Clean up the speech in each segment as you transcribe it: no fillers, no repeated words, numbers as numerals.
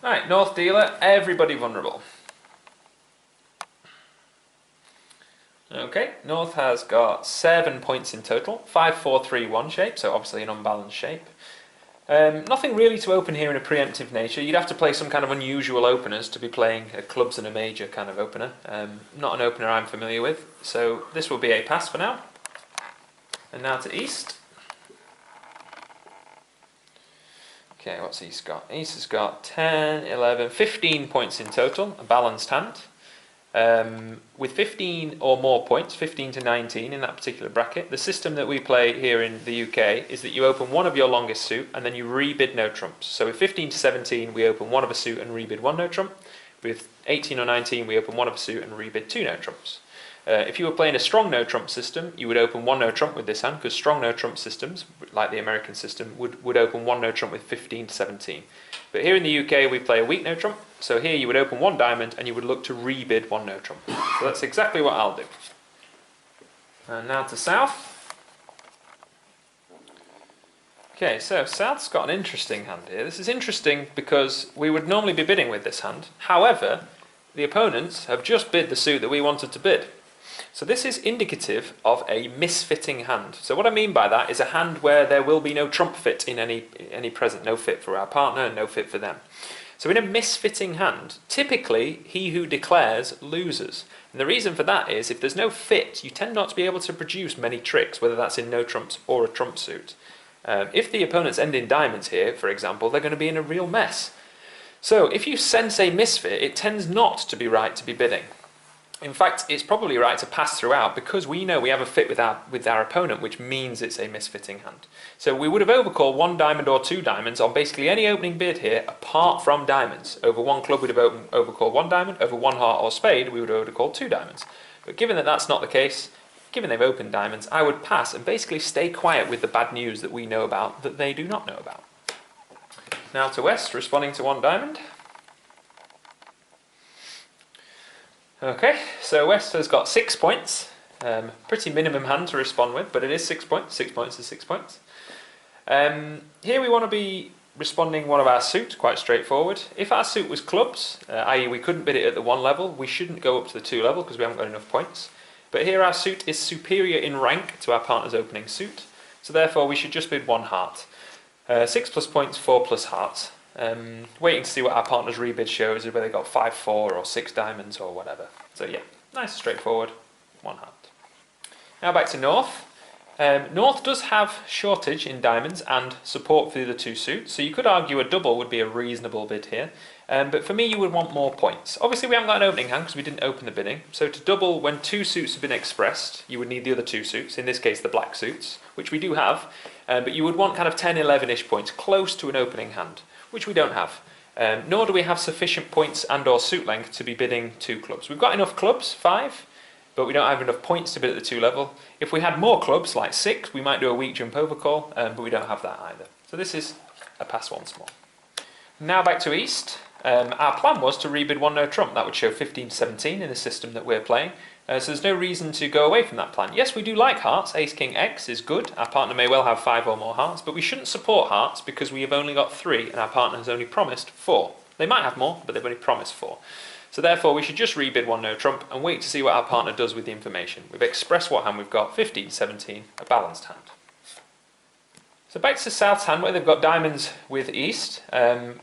Right, North dealer, everybody vulnerable. Okay, North has got 7 points in total, 5-4-3-1 shape, so obviously an unbalanced shape. Nothing really to open here in a preemptive nature. You'd have to play some kind of unusual openers to be playing a clubs and a major kind of opener. Not an opener I'm familiar with, so this will be a pass for now. And now to East. Okay, what's East got? East has got 10, 11, 15 points in total, a balanced hand. With 15 or more points, 15 to 19 in that particular bracket, the system that we play here in the UK is that you open one of your longest suit and then you rebid no trumps. So with 15 to 17 we open one of a suit and rebid one no trump. With 18 or 19 we open one of a suit and rebid two no trumps. If you were playing a strong no trump system, you would open one no trump with this hand, because strong no trump systems, like the American system, would open one no trump with 15 to 17. But here in the UK we play a weak no trump, so here you would open one diamond and you would look to rebid one no trump. So that's exactly what I'll do. And now to South. Okay, so South's got an interesting hand here. This is interesting because we would normally be bidding with this hand. However, the opponents have just bid the suit that we wanted to bid. So this is indicative of a misfitting hand. So what I mean by that is a hand where there will be no trump fit in any present, no fit for our partner and no fit for them. So in a misfitting hand, typically he who declares loses. And the reason for that is if there's no fit, you tend not to be able to produce many tricks, whether that's in no trumps or a trump suit. If the opponents end in diamonds here, for example, they're going to be in a real mess. So if you sense a misfit, it tends not to be right to be bidding. In fact, it's probably right to pass throughout because we know we have a fit with our opponent, which means it's a misfitting hand. So we would have overcalled one diamond or two diamonds on basically any opening bid here apart from diamonds. Over one club we'd have overcalled one diamond, over one heart or spade we would have overcalled two diamonds. But given that that's not the case, given they've opened diamonds, I would pass and basically stay quiet with the bad news that we know about that they do not know about. Now to West, responding to one diamond. Okay, so West has got 6 points. Pretty minimum hand to respond with, but it is 6 points. 6 points is 6 points. Here we want to be responding one of our suit, quite straightforward. If our suit was clubs, i.e. we couldn't bid it at the 1 level, we shouldn't go up to the 2 level because we haven't got enough points. But here our suit is superior in rank to our partner's opening suit, so therefore we should just bid 1 heart. 6 plus points, 4 plus hearts. Waiting to see what our partner's rebid shows, whether they got 5-4 or 6 diamonds or whatever. So yeah, nice, straightforward, 1 heart. Now back to North. North does have shortage in diamonds and support for the other 2 suits, so you could argue a double would be a reasonable bid here. But for me you would want more points. Obviously we haven't got an opening hand because we didn't open the bidding, so to double when 2 suits have been expressed, you would need the other 2 suits, in this case the black suits, which we do have, but you would want kind of 10-11-ish points, close to an opening hand, which we don't have. Nor do we have sufficient points and or suit length to be bidding 2 clubs. We've got enough clubs, 5, but we don't have enough points to bid at the 2 level. If we had more clubs, like 6, we might do a weak jump overcall, but we don't have that either. So this is a pass once more. Now back to East. Our plan was to rebid 1 no trump. That would show 15-17 in the system that we're playing. So there's no reason to go away from that plan. Yes, we do like hearts. Ace King X is good. Our partner may well have 5 or more hearts, but we shouldn't support hearts because we have only got 3 and our partner has only promised 4. They might have more, but they've only promised 4. So therefore we should just rebid 1 no trump and wait to see what our partner does with the information. We've expressed what hand we've got, 15-17, a balanced hand. So back to South's hand where they've got diamonds with East.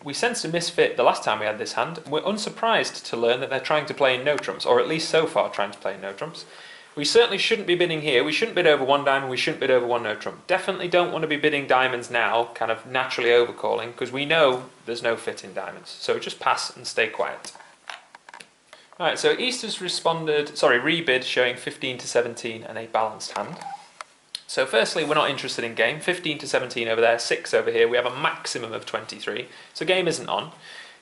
We sensed a misfit the last time we had this hand. We're unsurprised to learn that they're trying to play in no trumps, or at least so far trying to play in no trumps. We certainly shouldn't be bidding here. We shouldn't bid over 1 diamond, we shouldn't bid over 1 no trump. Definitely don't want to be bidding diamonds now, kind of naturally overcalling, because we know there's no fit in diamonds. So just pass and stay quiet. Alright, so East has rebid showing 15-17 and a balanced hand. So firstly, we're not interested in game. 15-17 over there, 6 over here. We have a maximum of 23. So game isn't on.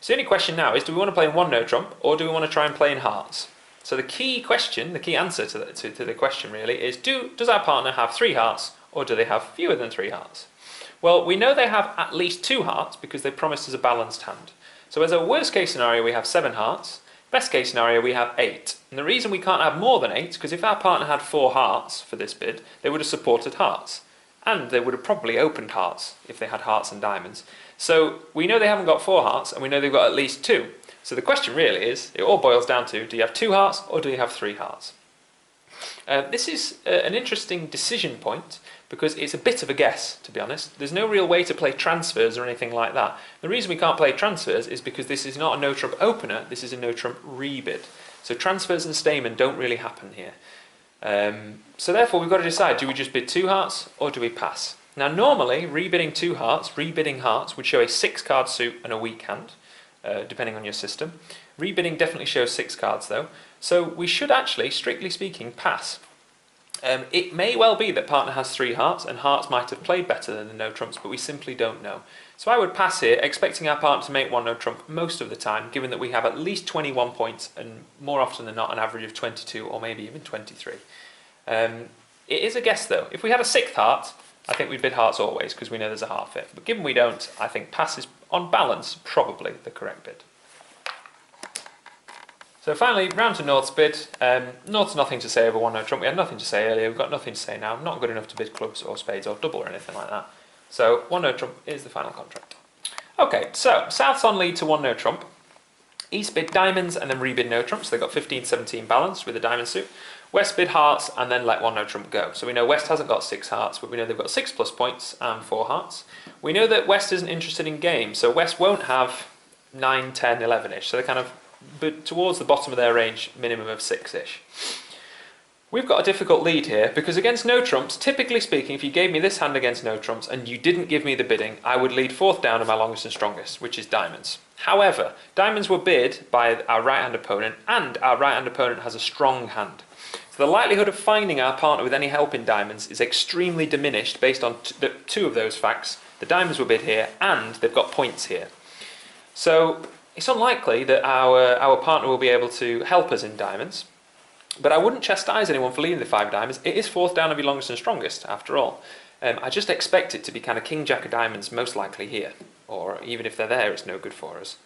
So the only question now is, do we want to play in 1 no trump, or do we want to try and play in hearts? So the key answer to the question really is, does our partner have 3 hearts, or do they have fewer than 3 hearts? Well, we know they have at least 2 hearts because they promised us a balanced hand. So as a worst case scenario, we have 7 hearts. Best case scenario, we have 8. And the reason we can't have more than 8 is because if our partner had 4 hearts for this bid, they would have supported hearts. and they would have probably opened hearts if they had hearts and diamonds. So we know they haven't got 4 hearts, and we know they've got at least 2. So the question really is, it all boils down to, do you have 2 hearts or do you have 3 hearts? This is an interesting decision point because it's a bit of a guess, to be honest. There's no real way to play transfers or anything like that. The reason we can't play transfers is because this is not a no-trump opener, this is a no-trump rebid. So transfers and Stayman don't really happen here. So therefore we've got to decide, do we just bid 2 hearts or do we pass? Now normally, rebidding 2 hearts, rebidding hearts, would show a 6-card suit and a weak hand, depending on your system. Rebidding definitely shows 6 cards though, so we should actually, strictly speaking, pass. It may well be that partner has 3 hearts, and hearts might have played better than the no-trumps, but we simply don't know. So I would pass here, expecting our partner to make 1 no-trump most of the time, given that we have at least 21 points, and more often than not an average of 22 or maybe even 23. It is a guess though. If we had a 6th heart, I think we'd bid hearts always, because we know there's a half it. But given we don't, I think pass is, on balance, probably the correct bid. So finally, round to North's bid. North's nothing to say over 1 no-trump. We had nothing to say earlier, we've got nothing to say now. Not good enough to bid clubs or spades or double or anything like that. So 1 no-trump is the final contract. Okay, so South's on lead to 1 no-trump. East bid diamonds and then rebid no-trumps. They got 15-17 balanced with a diamond suit. West bid hearts and then let 1 no-trump go. So we know West hasn't got 6 hearts, but we know they've got 6 plus points and 4 hearts. We know that West isn't interested in game, so West won't have 9, 10, 11-ish. So they're kind of towards the bottom of their range, minimum of 6-ish. We've got a difficult lead here, because against no-trumps, typically speaking, if you gave me this hand against no-trumps and you didn't give me the bidding, I would lead 4th down of my longest and strongest, which is diamonds. However, diamonds were bid by our right-hand opponent, and our right-hand opponent has a strong hand. So the likelihood of finding our partner with any help in diamonds is extremely diminished based on 2 of those facts. The diamonds were bid here, and they've got points here. So it's unlikely that our partner will be able to help us in diamonds, but I wouldn't chastise anyone for leading the 5 diamonds. It is 4th down of your longest and strongest, after all. I just expect it to be kind of king jack of diamonds most likely here, or even if they're there, it's no good for us.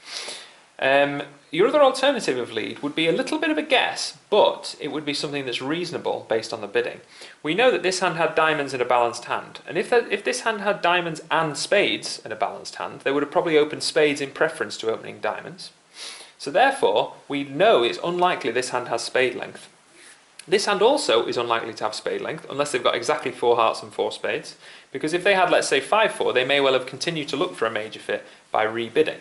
Your other alternative of lead would be a little bit of a guess, but it would be something that's reasonable based on the bidding. We know that this hand had diamonds in a balanced hand, and if this hand had diamonds and spades in a balanced hand, they would have probably opened spades in preference to opening diamonds. So therefore, we know it's unlikely this hand has spade length. This hand also is unlikely to have spade length, unless they've got exactly 4 hearts and 4 spades, because if they had, let's say, 5-4, they may well have continued to look for a major fit by rebidding,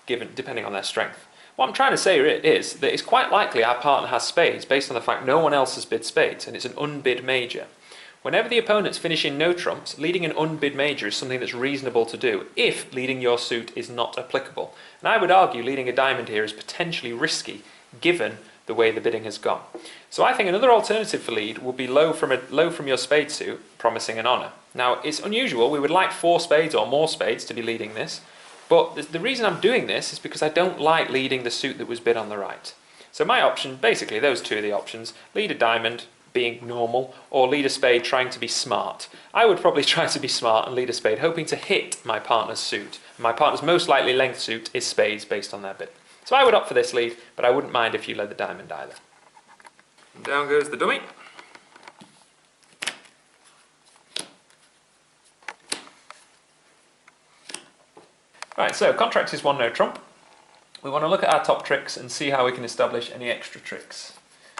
depending on their strength. What I'm trying to say is that it's quite likely our partner has spades based on the fact no one else has bid spades, and it's an unbid major. Whenever the opponent's finishing no trumps, leading an unbid major is something that's reasonable to do, if leading your suit is not applicable. And I would argue leading a diamond here is potentially risky, given the way the bidding has gone. So I think another alternative for lead would be low from your spade suit, promising an honour. Now, it's unusual, we would like 4 spades or more spades to be leading this, but the reason I'm doing this is because I don't like leading the suit that was bid on the right. So my option, basically those 2 are the options, lead a diamond, being normal, or lead a spade trying to be smart. I would probably try to be smart and lead a spade, hoping to hit my partner's suit. My partner's most likely length suit is spades based on their bid. So I would opt for this lead, but I wouldn't mind if you led the diamond either. And down goes the dummy. Right, so contract is 1 no trump. We want to look at our top tricks and see how we can establish any extra tricks.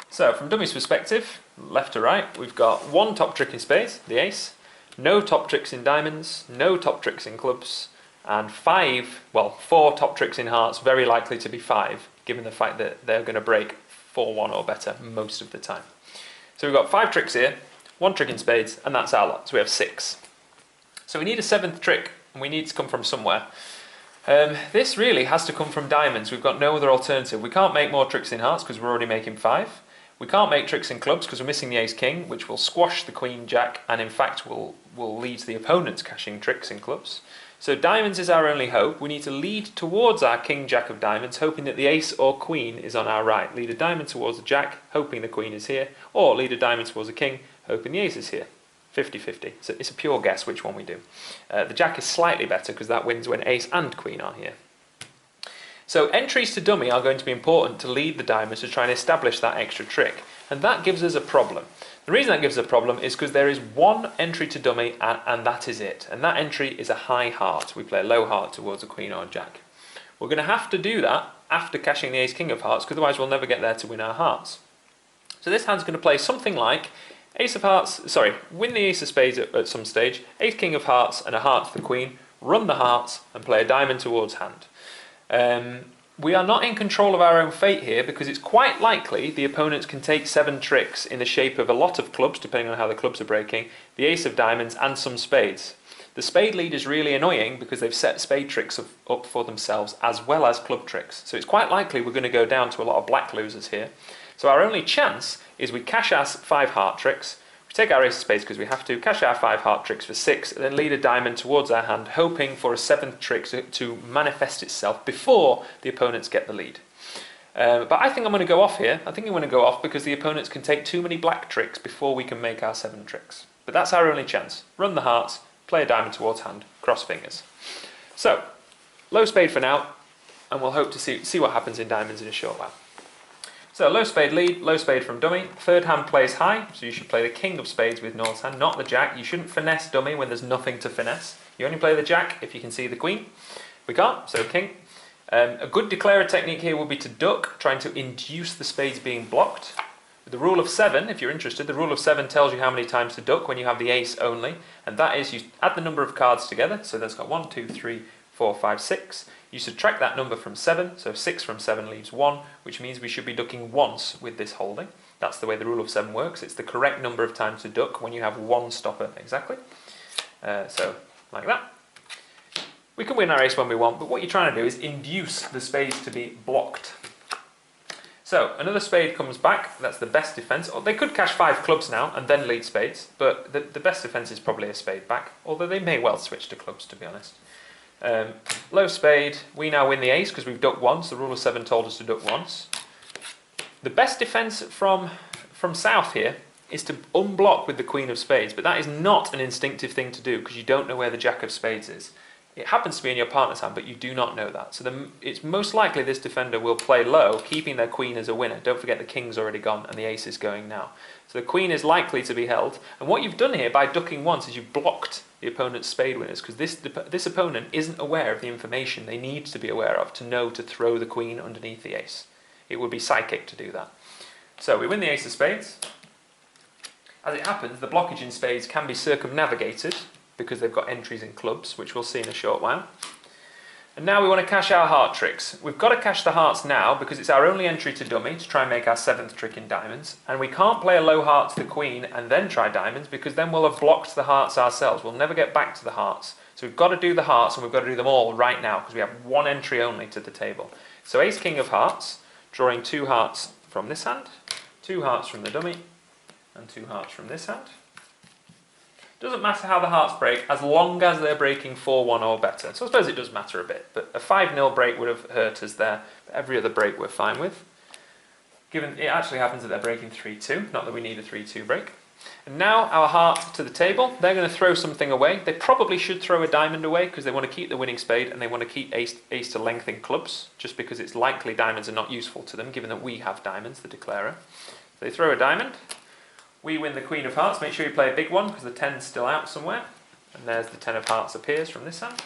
So from dummy's perspective, left to right, we've got 1 top trick in spades, the ace, no top tricks in diamonds, no top tricks in clubs, and 4 top tricks in hearts, very likely to be 5, given the fact that they're going to break 4-1 or better most of the time. So we've got 5 tricks here, 1 trick in spades, and that's our lot, so we have 6. So we need a 7th trick, and we need it to come from somewhere. This really has to come from diamonds. We've got no other alternative. We can't make more tricks in hearts because we're already making 5. We can't make tricks in clubs because we're missing the ace-king, which will squash the queen-jack, and in fact will lead to the opponents cashing tricks in clubs. So diamonds is our only hope. We need to lead towards our king-jack of diamonds, hoping that the ace or queen is on our right. Lead a diamond towards the jack, hoping the queen is here, or lead a diamond towards the king, hoping the ace is here. 50-50. So it's a pure guess which one we do. The jack is slightly better because that wins when ace and queen are here. So entries to dummy are going to be important to lead the diamonds to try and establish that extra trick. And that gives us a problem. The reason that gives us a problem is because there is one entry to dummy, and that is it. And that entry is a high heart. We play a low heart towards a queen or a jack. We're going to have to do that after cashing the ace-king of hearts, because otherwise we'll never get there to win our hearts. So this hand's going to play something like ace of hearts, sorry, win the ace of spades at some stage, ace-king of hearts and a heart to the queen, run the hearts and play a diamond towards hand. We are not in control of our own fate here, because it's quite likely the opponents can take 7 tricks in the shape of a lot of clubs, depending on how the clubs are breaking, the ace of diamonds and some spades. The spade lead is really annoying because they've set spade tricks up for themselves as well as club tricks. So it's quite likely we're going to go down to a lot of black losers here. So our only chance is we cash our 5 heart tricks, we take our ace of spades because we have to, cash our 5 heart tricks for 6, and then lead a diamond towards our hand, hoping for a 7th trick to manifest itself before the opponents get the lead. But I think I'm going to go off here. I think I'm going to go off because the opponents can take too many black tricks before we can make our 7 tricks. But that's our only chance. Run the hearts, play a diamond towards hand, cross fingers. So, low spade for now, and we'll hope to see what happens in diamonds in a short while. So, low spade lead, low spade from dummy. Third hand plays high, so you should play the king of spades with North's hand, not the jack. You shouldn't finesse dummy when there's nothing to finesse. You only play the jack if you can see the queen. We can't, so king. A good declarer technique here would be to duck, trying to induce the spades being blocked. The rule of 7, if you're interested, the rule of 7 tells you how many times to duck when you have the ace only, and that is you add the number of cards together, so that's got 1, 2, 3, 4, 5, 6. You subtract that number from 7, so 6 from 7 leaves 1, which means we should be ducking once with this holding. That's the way the rule of 7 works. It's the correct number of times to duck when you have 1 stopper exactly. So, like that. We can win our ace when we want, but what you're trying to do is induce the spades to be blocked. So, another spade comes back, that's the best defence. They could cash 5 clubs now and then lead spades, but the best defence is probably a spade back, although they may well switch to clubs, to be honest. Low spade, we now win the ace because we've ducked once. The rule of 7 told us to duck once. The best defence from south here is to unblock with the queen of spades, but that is not an instinctive thing to do because you don't know where the jack of spades is. It happens to be in your partner's hand, but you do not know that. So it's most likely this defender will play low, keeping their queen as a winner. Don't forget the king's already gone and the ace is going now. So the queen is likely to be held. And what you've done here by ducking once is you've blocked the opponent's spade winners, because this opponent isn't aware of the information they need to be aware of to know to throw the queen underneath the ace. It would be psychic to do that. So we win the ace of spades. As it happens, the blockage in spades can be circumnavigated because they've got entries in clubs, which we'll see in a short while. And now we want to cash our heart tricks. We've got to cash the hearts now because it's our only entry to dummy to try and make our 7th trick in diamonds. And we can't play a low heart to the queen and then try diamonds because then we'll have blocked the hearts ourselves. We'll never get back to the hearts. So we've got to do the hearts and we've got to do them all right now because we have 1 entry only to the table. So ace king of hearts, drawing 2 hearts from this hand, 2 hearts from the dummy, and 2 hearts from this hand. Doesn't matter how the hearts break, as long as they're breaking 4-1 or better. So I suppose it does matter a bit, but a 5-0 break would have hurt us there. But every other break we're fine with. Given it actually happens that they're breaking 3-2, not that we need a 3-2 break. And now our heart to the table. They're going to throw something away. They probably should throw a diamond away because they want to keep the winning spade and they want to keep ace to length in clubs, just because it's likely diamonds are not useful to them, given that we have diamonds, the declarer. So they throw a diamond. We win the queen of hearts. Make sure you play a big one because the 10's still out somewhere. And there's the 10 of hearts appears from this hand.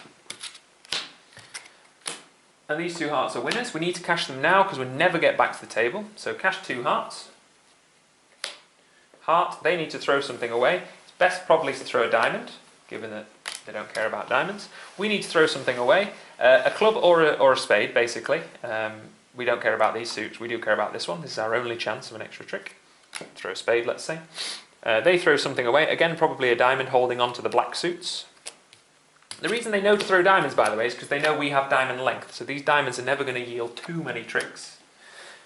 And these 2 hearts are winners. We need to cash them now because we'll never get back to the table. So cash 2 hearts. Heart, they need to throw something away. It's best probably to throw a diamond, given that they don't care about diamonds. We need to throw something away. A club or a spade, basically. We don't care about these suits. We do care about this one. This is our only chance of an extra trick. Throw a spade, let's say. They throw something away. Again, probably a diamond holding on to the black suits. The reason they know to throw diamonds, by the way, is because they know we have diamond length. So these diamonds are never going to yield too many tricks.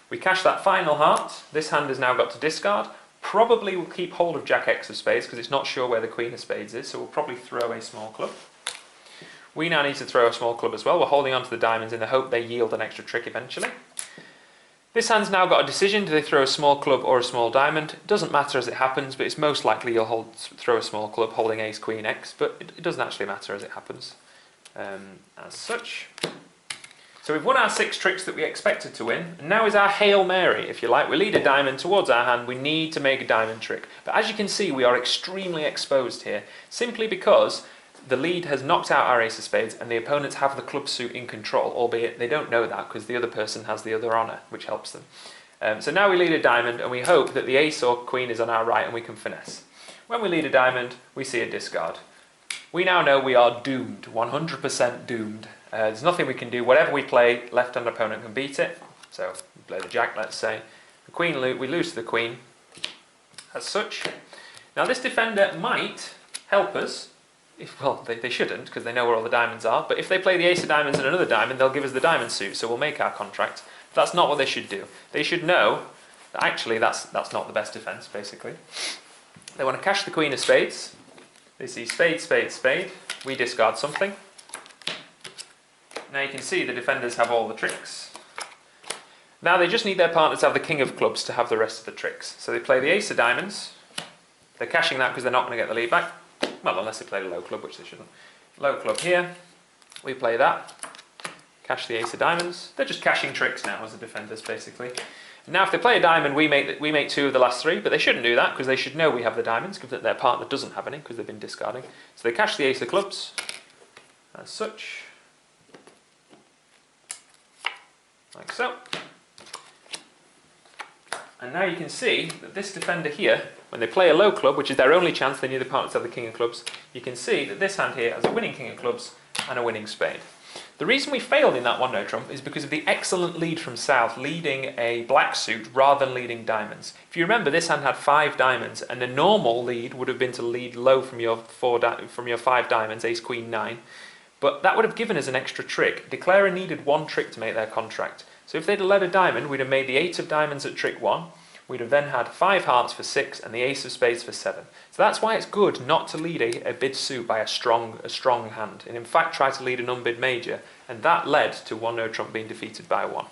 We cash that final heart. This hand has now got to discard. Probably will keep hold of Jack X of spades because it's not sure where the queen of spades is. So we'll probably throw a small club. We now need to throw a small club as well. We're holding on to the diamonds in the hope they yield an extra trick eventually. This hand's now got a decision. Do they throw a small club or a small diamond? It doesn't matter as it happens, but it's most likely you'll throw a small club holding ace, queen, X, but it doesn't actually matter as it happens as such. So we've won our 6 tricks that we expected to win, and now is our Hail Mary, if you like. We lead a diamond towards our hand, we need to make a diamond trick. But as you can see, we are extremely exposed here, simply because the lead has knocked out our ace of spades and the opponents have the club suit in control, albeit they don't know that because the other person has the other honour, which helps them. So now we lead a diamond and we hope that the ace or queen is on our right and we can finesse. When we lead a diamond, we see a discard. We now know we are doomed, 100% doomed. There's nothing we can do. Whatever we play, left-hand opponent can beat it. So we play the jack, let's say. The queen, we lose to the queen as such. Now this defender might help us. Well, they shouldn't, because they know where all the diamonds are, but if they play the ace of diamonds and another diamond, they'll give us the diamond suit, so we'll make our contract. But that's not what they should do. They should know that actually that's not the best defence, basically. They want to cash the queen of spades. They see spade, spade, spade. We discard something. Now you can see the defenders have all the tricks. Now they just need their partner to have the king of clubs to have the rest of the tricks. So they play the ace of diamonds. They're cashing that because they're not going to get the lead back. Well, unless they played a low club, which they shouldn't. Low club here. We play that. Cash the ace of diamonds. They're just cashing tricks now as the defenders, basically. Now if they play a diamond, we make 2 of the last 3, but they shouldn't do that because they should know we have the diamonds, given that their partner doesn't have any because they've been discarding. So they cash the ace of clubs, as such. Like so. And now you can see that this defender here, when they play a low club, which is their only chance, they need the partner to have the king of clubs, you can see that this hand here has a winning king of clubs and a winning spade. The reason we failed in that one no trump is because of the excellent lead from South, leading a black suit rather than leading diamonds. If you remember, this hand had 5 diamonds, and the normal lead would have been to lead low from your 5 diamonds, ace, queen, 9. But that would have given us an extra trick. Declarer needed 1 trick to make their contract. So if they'd have led a diamond, we'd have made the 8 of diamonds at trick 1. We'd have then had 5 hearts for 6 and the ace of spades for 7. So that's why it's good not to lead a bid suit by a strong hand, and in fact try to lead an unbid major, and that led to one no trump being defeated by 1.